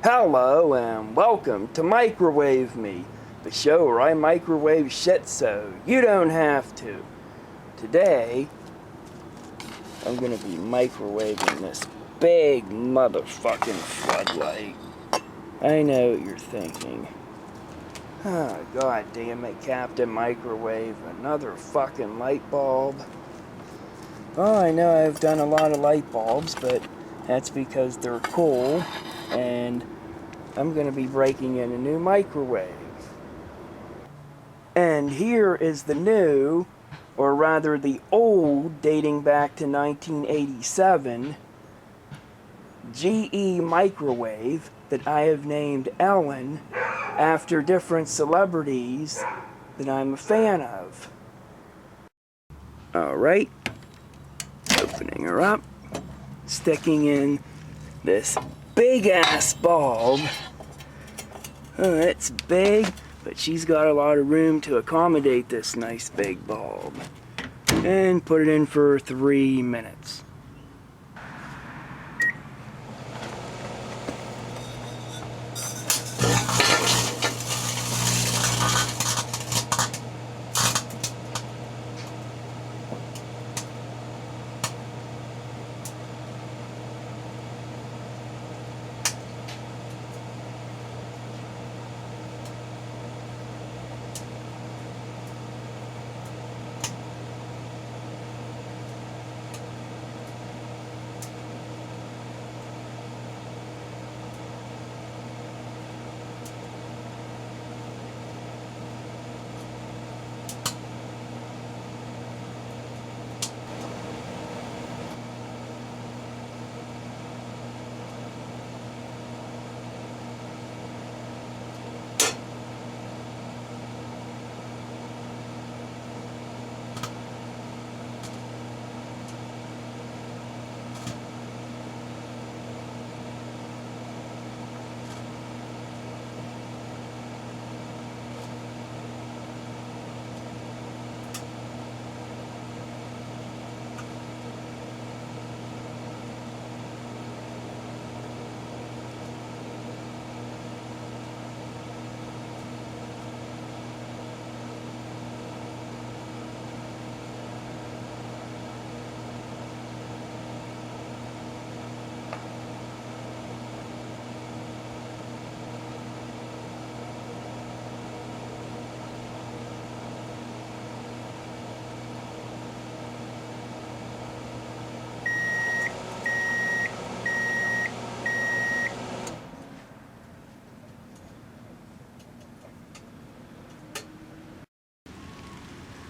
Hello and welcome to Microwave Me, the show where I microwave shit so you don't have to. Today, I'm gonna be microwaving this big motherfucking floodlight. I know what you're thinking. Oh, god damn it, Captain Microwave, another fucking light bulb. Well, I know I've done a lot of light bulbs, but that's because they're cool, and I'm going to be breaking in a new microwave. And here is the new, or rather the old, dating back to 1987, GE microwave that I have named Ellen after different celebrities that I'm a fan of. Alright, opening her up, sticking in this big ass bulb. Oh, it's big, but she's got a lot of room to accommodate this nice big bulb. And put it in for 3 minutes.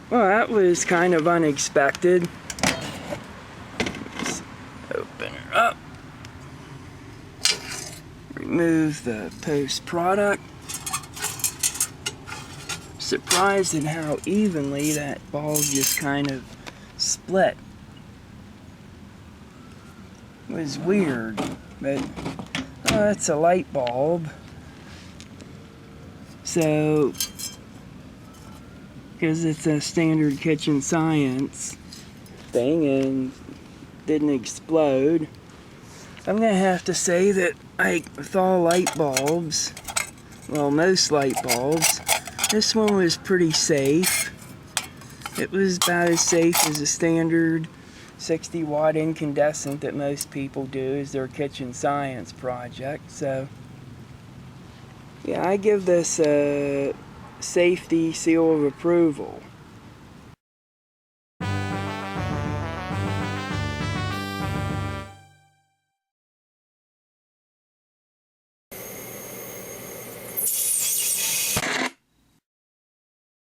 Well, that was kind of unexpected. Let's open her up. Remove the post product. Surprised at how evenly that bulb just kind of split. It was weird, but it's a light bulb. So, because it's a standard kitchen science thing and didn't explode, I'm gonna have to say that, like with all light bulbs, well, most light bulbs, this one was pretty safe. It was about as safe as a standard 60 watt incandescent that most people do as their kitchen science project. So yeah, I give this a safety seal of approval.